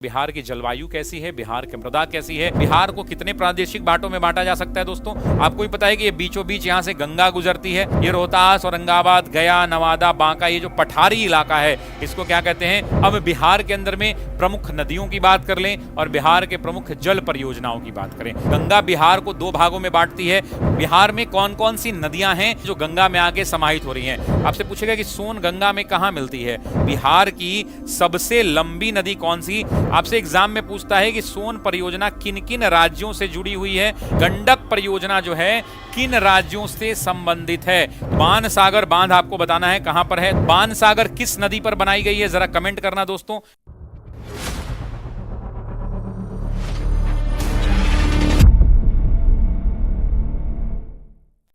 बिहार की जलवायु कैसी है, बिहार की मृदा कैसी है, बिहार को कितने प्रादेशिक बांटों में बांटा जा सकता है दोस्तों। आपको भी पता है कि ये बीचों बीच यहाँ से गंगा गुजरती है। ये रोहतास, औरंगाबाद, गया, नवादा, बांका, ये जो पठारी इलाका है इसको क्या कहते हैं। अब बिहार के अंदर में प्रमुख नदियों की बात कर लें और बिहार के प्रमुख जल परियोजनाओं की बात करें। गंगा बिहार को दो भागों में बांटती है। बिहार में कौन कौन सी नदियां हैं जो गंगा में आके समाहित हो रही हैं। आपसे पूछेगा कि सोन गंगा में कहां मिलती है। बिहार की सबसे लंबी नदी कौन सी। आपसे एग्जाम में पूछता है कि सोन परियोजना किन किन राज्यों से जुड़ी हुई है। गंडक परियोजना जो है किन राज्यों से संबंधित है। बाणसागर बांध आपको बताना है कहां पर है। बाणसागर किस नदी पर बनाई गई है, जरा कमेंट करना दोस्तों।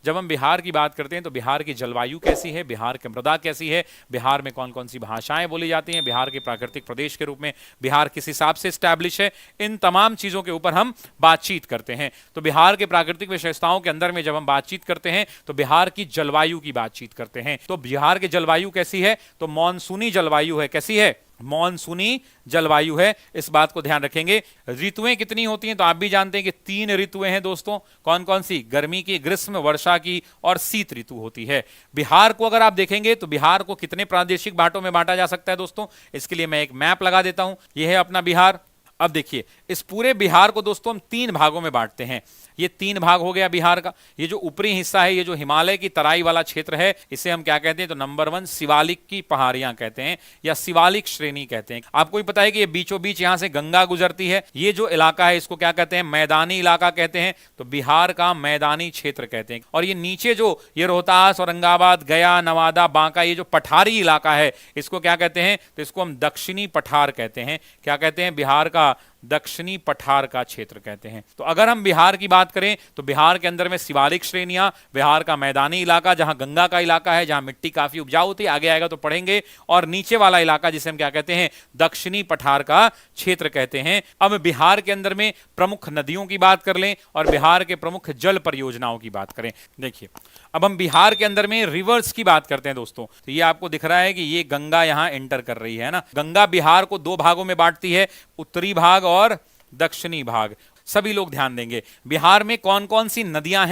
जब हम बिहार की बात करते हैं तो बिहार की जलवायु कैसी है, बिहार की मृदा कैसी है, बिहार में कौन कौन सी भाषाएं बोली जाती हैं, बिहार के प्राकृतिक प्रदेश के रूप में बिहार किस हिसाब से स्टैब्लिश है, इन तमाम चीजों के ऊपर हम बातचीत करते हैं। तो बिहार के प्राकृतिक विशेषताओं के अंदर में जब हम बातचीत करते हैं तो बिहार की जलवायु की बातचीत करते हैं। तो बिहार की जलवायु कैसी है, तो मॉनसूनी जलवायु है। कैसी है, मॉनसूनी जलवायु है। इस बात को ध्यान रखेंगे। ऋतुएं कितनी होती हैं, तो आप भी जानते हैं कि 3 ऋतुएं हैं दोस्तों। कौन कौन सी, गर्मी की, ग्रीष्म, वर्षा की और शीत ऋतु होती है। बिहार को अगर आप देखेंगे तो बिहार को कितने प्रादेशिक बांटों में बांटा जा सकता है दोस्तों। इसके लिए मैं एक मैप लगा देता हूं। यह है अपना बिहार। अब देखिए इस पूरे बिहार को दोस्तों हम 3 भागों में बांटते हैं। ये 3 भाग हो गया बिहार का। ये जो ऊपरी हिस्सा है, ये जो हिमालय की तराई वाला क्षेत्र है, इसे हम क्या कहते हैं, तो नंबर 1 शिवालिक की पहाड़ियां कहते हैं या शिवालिक श्रेणी कहते हैं। आपको भी पता है कि ये बीचों बीच यहां से गंगा गुजरती है। ये जो इलाका है इसको क्या कहते हैं, मैदानी इलाका कहते हैं। तो बिहार का मैदानी क्षेत्र कहते हैं। और ये नीचे जो ये रोहतास, औरंगाबाद, गया, नवादा, बांका, ये जो पठारी इलाका है इसको क्या कहते हैं, तो इसको हम दक्षिणी पठार कहते हैं। क्या कहते हैं, बिहार का दक्षिणी पठार का क्षेत्र कहते हैं। तो अगर हम बिहार की बात करें तो बिहार के अंदर में शिवालिक श्रेणियां, बिहार का मैदानी इलाका जहां गंगा का इलाका है, जहां मिट्टी काफी उपजाऊ होती है, आगे आएगा तो पढ़ेंगे, और नीचे वाला इलाका जिसे हम क्या कहते हैं, दक्षिणी पठार का क्षेत्र कहते हैं। अब बिहार के अंदर में प्रमुख नदियों की बात कर लें और बिहार के प्रमुख जल परियोजनाओं की बात करें। देखिए अब हम बिहार के अंदर में रिवर्स की बात करते हैं दोस्तों। तो ये आपको दिख रहा है कि ये गंगा यहां एंटर कर रही है ना। गंगा बिहार को 2 भागों में बांटती है, उत्तरी भाग और दक्षिणी भाग। सभी लोग ध्यान देंगे। बिहार में कौन कौन सी नदियां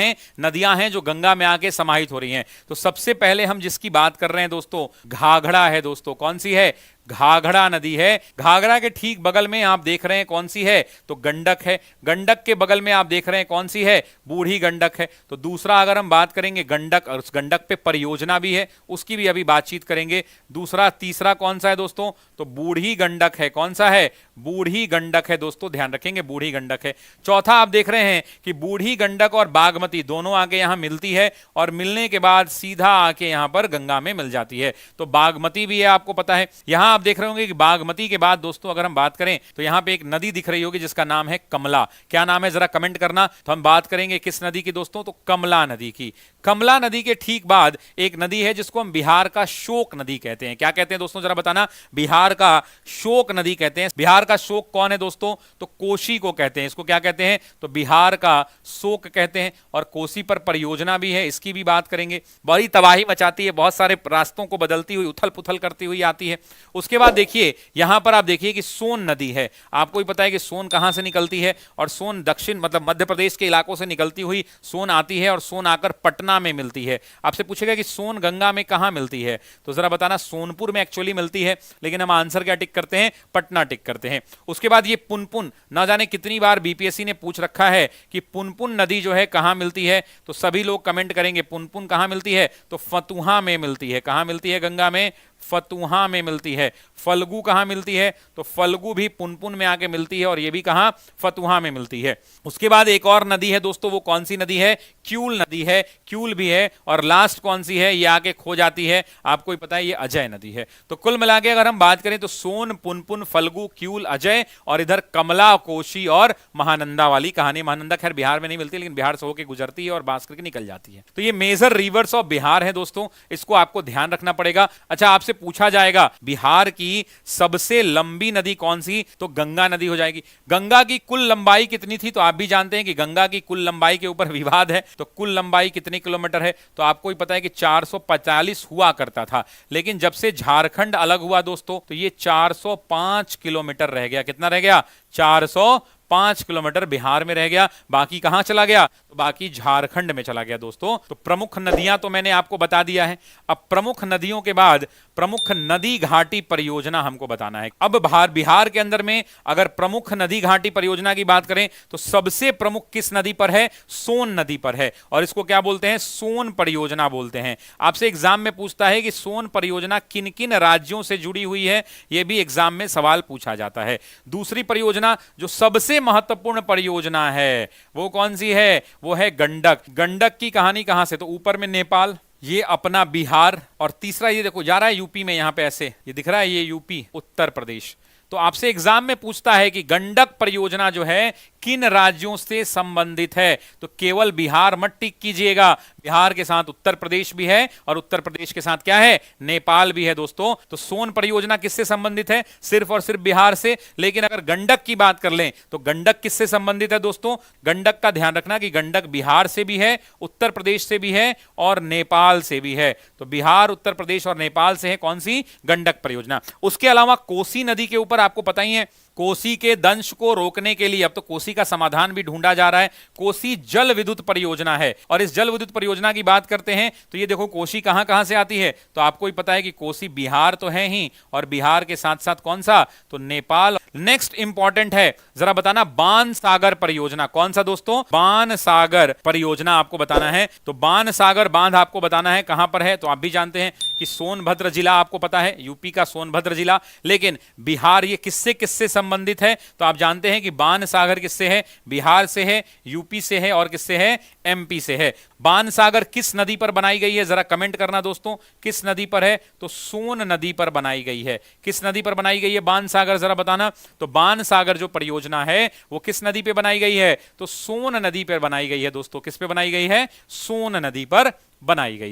हैं जो गंगा में आके समाहित हो रही हैं। तो सबसे पहले हम जिसकी बात कर रहे हैं दोस्तों, घाघरा है दोस्तों। कौन सी है, घाघरा नदी है। घाघरा के ठीक बगल में आप देख रहे हैं कौन सी है, तो गंडक है। गंडक के बगल में आप देख रहे हैं कौन सी है, बूढ़ी गंडक है। तो दूसरा अगर हम बात करेंगे गंडक, और उस गंडक पे परियोजना भी है, उसकी भी अभी बातचीत करेंगे। दूसरा तीसरा कौन सा है दोस्तों, तो बूढ़ी गंडक है। कौन सा है, बूढ़ी गंडक है दोस्तों, ध्यान रखेंगे, बूढ़ी गंडक है। चौथा आप देख रहे हैं कि बूढ़ी गंडक और बागमती दोनों आके यहां मिलती है और मिलने के बाद सीधा आके यहां पर गंगा में मिल जाती है। तो बागमती भी है, आपको पता है। यहां आप देख रहे होंगे कि बागमती के बाद दोस्तों अगर हम बात करें तो यहां पे एक नदी दिख रही होगी जिसका नाम है कमला। क्या नाम है, जरा कमेंट करना। तो हम बात करेंगे किस नदी की दोस्तों, तो कमला नदी की। कमला नदी के ठीक बाद एक नदी है जिसको हम बिहार का शोक नदी कहते हैं। क्या कहते हैं दोस्तों, जरा बताना। बिहार का शोक नदी कहते हैं। बिहार का शोक कौन है दोस्तों, तो कोसी को कहते हैं। इसको क्या कहते हैं, तो बिहार का शोक कहते हैं। और कोसी पर परियोजना भी है, इसकी भी बात करेंगे। बड़ी तबाही मचाती है, बहुत सारे रास्तों को बदलती हुई, उथल पुथल करती हुई आती है। उसके बाद देखिए यहां पर आप देखिए कि सोन नदी है। आपको भी पता है कि सोन कहां से निकलती है, और सोन दक्षिण मतलब मध्य प्रदेश के इलाकों से निकलती हुई सोन आती है और सोन आकर पटना में मिलती है। आपसे पूछेगा कि सोन गंगा में कहां मिलती है, तो जरा बताना। सोनपुर में एक्चुअली मिलती है, लेकिन हम आंसर क्या टिक करते हैं, पटना टिक करते हैं। उसके बाद ये पुनपुन, ना जाने कितनी बार बीपीएससी ने पूछ रखा है कि पुनपुन नदी जो है कहां मिलती है। तो सभी लोग कमेंट करेंगे पुनपुन कहां मिलती है, तो फतुहा में मिलती है। कहां मिलती है, गंगा में फतुहा में मिलती है। फल्गु कहां मिलती है, तो फल्गु भी पुनपुन में आके मिलती है और ये भी कहां, फतुहा में मिलती है। उसके बाद एक और नदी है दोस्तों, वो कौन सी नदी है, क्यूल नदी है। क्यूल भी है। और लास्ट कौन सी है, ये आके खो जाती है, आपको ही पता है, ये अजय नदी है। तो कुल मिला के अगर हम बात करें तो सोन, पुनपुन, फल्गु, क्यूल, अजय, और इधर कमला, कोशी और महानंदा वाली कहानी। महानंदा खैर बिहार में नहीं मिलती, लेकिन बिहार से होकर गुजरती है और बांस करके निकल जाती है। तो ये मेजर रिवर्स ऑफ बिहार है दोस्तों, इसको आपको ध्यान रखना पड़ेगा। अच्छा, आपसे आपसे पूछा जाएगा बिहार की सबसे लंबी नदी कौन सी, तो गंगा नदी हो जाएगी। गंगा की कुल लंबाई कितनी थी, तो आप भी जानते हैं कि गंगा की कुल लंबाई के ऊपर विवाद है, तो कुल लंबाई कितनी किलोमीटर है, तो आपको ही पता है कि 445 हुआ करता था, लेकिन जब से झारखंड अलग हुआ दोस्तों तो ये 405 किलोमीटर रह गया। कितना रह गया, 405 किलोमीटर बिहार में रह गया। बाकी कहां चला गया, तो बाकी झारखंड में चला गया दोस्तों। तो प्रमुख नदियां तो मैंने आपको बता दिया है। अब प्रमुख नदियों के बाद प्रमुख नदी घाटी परियोजना हमको बताना है। अब बिहार के अंदर में अगर प्रमुख नदी घाटी परियोजना की बात करें तो सबसे प्रमुख किस नदी पर है, सोन नदी पर है, और इसको क्या बोलते हैं, सोन परियोजना बोलते हैं। आपसे एग्जाम में पूछता है कि सोन परियोजना किन किन राज्यों से जुड़ी हुई है, यह भी एग्जाम में सवाल पूछा जाता है। दूसरी परियोजना जो सबसे महत्वपूर्ण परियोजना है वो कौन सी है, वो है गंडक। गंडक की कहानी कहां से, तो ऊपर में नेपाल, ये अपना बिहार, और तीसरा ये देखो जा रहा है यूपी में, यहां पे ऐसे ये दिख रहा है, ये यूपी उत्तर प्रदेश। तो आपसे एग्जाम में पूछता है कि गंडक परियोजना जो है किन राज्यों से संबंधित है, तो केवल बिहार मत टिक कीजिएगा, बिहार के साथ उत्तर प्रदेश भी है और उत्तर प्रदेश के साथ क्या है, नेपाल भी है दोस्तों। तो सोन परियोजना किससे संबंधित है, सिर्फ और सिर्फ बिहार से। लेकिन अगर गंडक की बात कर लें तो गंडक किससे संबंधित है दोस्तों, गंडक का ध्यान रखना कि गंडक बिहार से भी है, उत्तर प्रदेश से भी है और नेपाल से भी है। तो बिहार, उत्तर प्रदेश और नेपाल से है कौन सी, गंडक परियोजना। उसके अलावा कोसी नदी के ऊपर आपको पता ही है, कोसी के दंश को रोकने के लिए अब तो कोसी का समाधान भी ढूंढा जा रहा है। कोसी जल विद्युत परियोजना है, और इस जल विद्युत परियोजना की बात करते हैं तो ये देखो कोसी कहां कहां से आती है, तो आपको ही पता है कि कोसी बिहार तो है ही, और बिहार के साथ साथ कौन सा, तो नेपाल। नेक्स्ट इंपॉर्टेंट है, जरा बताना बाण सागर परियोजना कौन सा दोस्तों, बाण सागर परियोजना आपको बताना है। तो बाण सागर बांध आपको बताना है कहां पर है, तो आप भी जानते हैं कि सोनभद्र जिला आपको पता है, यूपी का सोनभद्र जिला। लेकिन बिहार ये किससे किससे संबंधित है, तो आप जानते हैं कि बाण सागर किससे है, बिहार से है, यूपी से है और किससे है, एमपी से है। बाण सागर किस नदी पर बनाई गई है, जरा कमेंट करना दोस्तों, किस नदी पर है, तो सोन नदी पर बनाई गई है। किस नदी पर बनाई गई है बाण सागर, जरा बताना। तो बाण सागर जो परियोजना है वो किस नदी पे बनाई गई है, तो सोन नदी पर बनाई गई है दोस्तों। किस पे बनाई गई है, सोन नदी पर बनाई गई है।